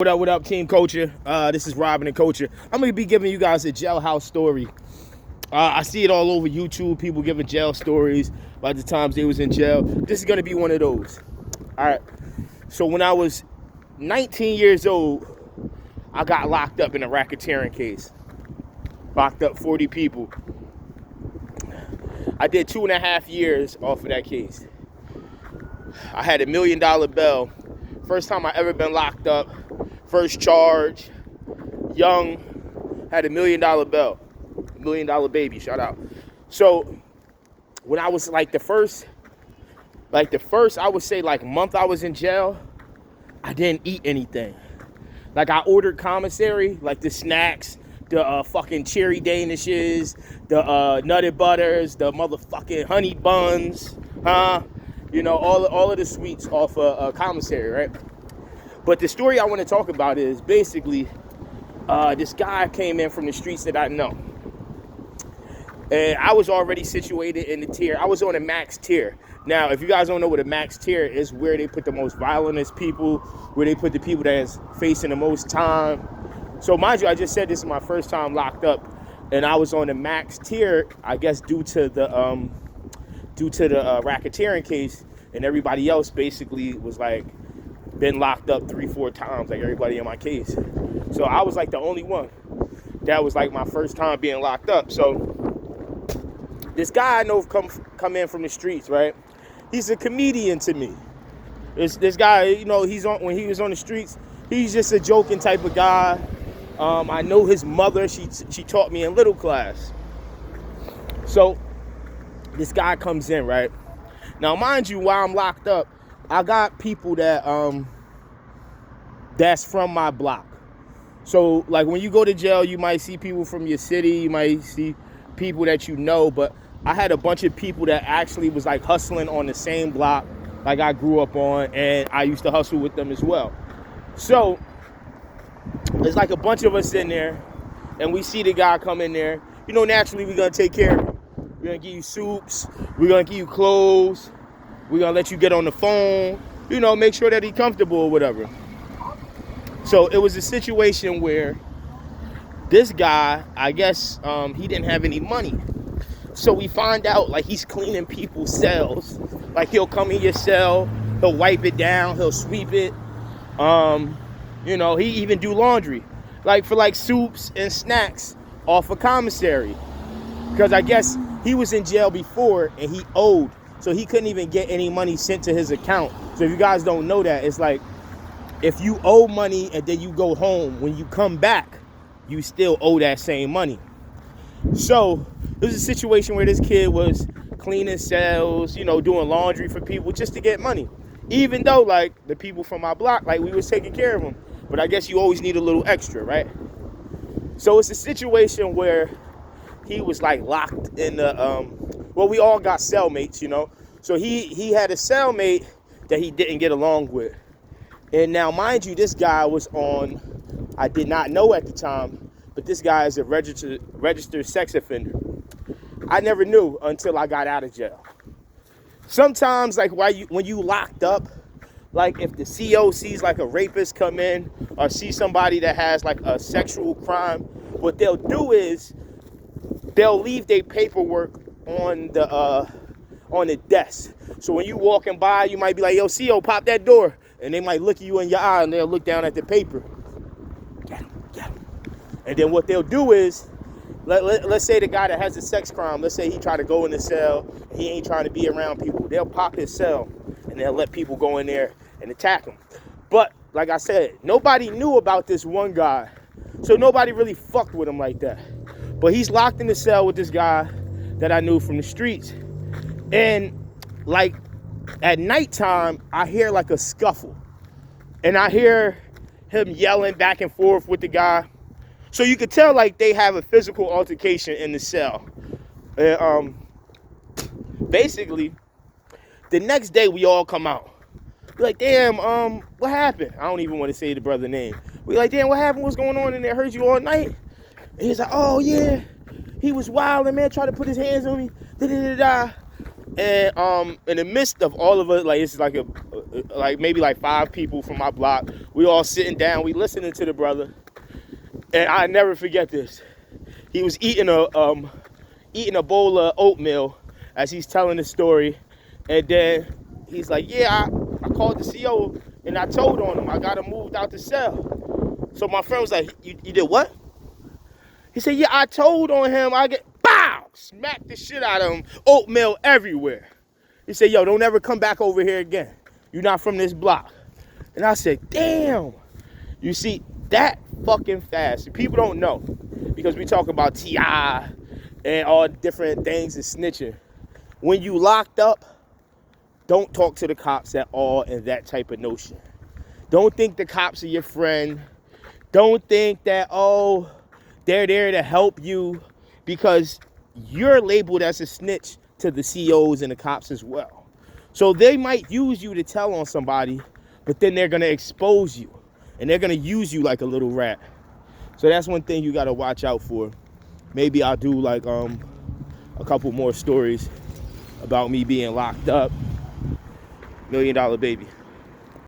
What up, Team Culture? This is Robin and Culture. I'm going to be giving you guys a jailhouse story. I see it all over YouTube, people giving jail stories about the times they was in jail. This is going to be one of those. All right. So when I was 19 years old, I got locked up in a racketeering case. Locked up 40 people. I did 2.5 years off of that case. I had $1 million bail. First time I ever been locked up. First charge. Young. Had $1 million bail. $1 million baby. Shout out. So when I was like the first I would say like month I was in jail, I didn't eat anything. Like I ordered commissary, like the snacks, the fucking cherry danishes, the nutty butters, the motherfucking honey buns, you know, all of the sweets off commissary, right? But the story I want to talk about is basically this guy came in from the streets that I know. And I was already situated in the tier. I was on a max tier. Now, if you guys don't know what a max tier is, where they put the most violent people, where they put the people that is facing the most time. So mind you, I just said this is my first time locked up, and I was on the max tier, I guess due to the racketeering case, and everybody else basically was like been locked up 3-4 times, like everybody in my case. So I was like the only one that was like my first time being locked up. So this guy I know come in from the streets, right? He's a comedian to me. This guy, you know, when he was on the streets, he's just a joking type of guy. I know his mother. She taught me in little class. So this guy comes in, right? Now, mind you, while I'm locked up, I got people that's from my block. So, like, when you go to jail, you might see people from your city. You might see people that you know. But I had a bunch of people that actually was, like, hustling on the same block like I grew up on. And I used to hustle with them as well. So there's like a bunch of us in there, and we see the guy come in there. You know, naturally, we're going to take care of him. We're going to give you soups. We're going to give you clothes. We're going to let you get on the phone. You know, make sure that he's comfortable or whatever. So it was a situation where this guy, I guess, he didn't have any money. So we find out, like, he's cleaning people's cells. Like, he'll come in your cell. He'll wipe it down. He'll sweep it. You know, he even do laundry, like for like soups and snacks off of commissary. Because I guess he was in jail before and he owed, so he couldn't even get any money sent to his account. So if you guys don't know that, it's like if you owe money and then you go home, when you come back, you still owe that same money. So it was a situation where this kid was cleaning cells, you know, doing laundry for people just to get money. Even though, like, the people from my block, like, we was taking care of them. But I guess you always need a little extra, right? So it's a situation where he was, like, locked in the, well, we all got cellmates, you know? So he had a cellmate that he didn't get along with. And now, mind you, this guy was on, I did not know at the time, but this guy is a registered sex offender. I never knew until I got out of jail. Sometimes, like, when you locked up, like if the CO sees like a rapist come in or see somebody that has like a sexual crime, what they'll do is they'll leave their paperwork on the desk. So when you walking by, you might be like, yo, CO, pop that door. And they might look at you in your eye and they'll look down at the paper. Get him. And then what they'll do is, let's say the guy that has a sex crime, let's say he tried to go in the cell, he ain't trying to be around people. They'll pop his cell and they'll let people go in there and attack him. But like I said, nobody knew about this one guy. So nobody really fucked with him like that. But he's locked in the cell with this guy that I knew from the streets. And like at nighttime, I hear like a scuffle. And I hear him yelling back and forth with the guy. So you could tell like they have a physical altercation in the cell. And basically, the next day we all come out. We're like, damn, what happened? I don't even want to say the brother's name. We're like, damn, what happened? What's going on in there? Heard you all night. And he's like, oh yeah, he was wilding, man, tried to put his hands on me. Da-da-da-da. And in the midst of all of us, like it's like maybe like 5 people from my block We all sitting down, we listening to the brother, and I never forget this. He was eating a bowl of oatmeal as he's telling the story, and then he's like, yeah, I called the CO and I told on him I got him moved out the cell. So my friend was like, you did what? He said, yeah, I told on him. I get, bow, smack the shit out of him, oatmeal everywhere. He said, yo, don't ever come back over here again. You're not from this block. And I said, damn. You see, that fucking fast. People don't know, because we talk about T.I. and all different things and snitching. When you locked up, don't talk to the cops at all and that type of notion. Don't think the cops are your friend. Don't think that, oh, they're there to help you, because you're labeled as a snitch to the COs and the cops as well. So they might use you to tell on somebody, but then they're going to expose you and they're going to use you like a little rat. So that's one thing you got to watch out for. Maybe I'll do like a couple more stories about me being locked up. $1 Million Baby.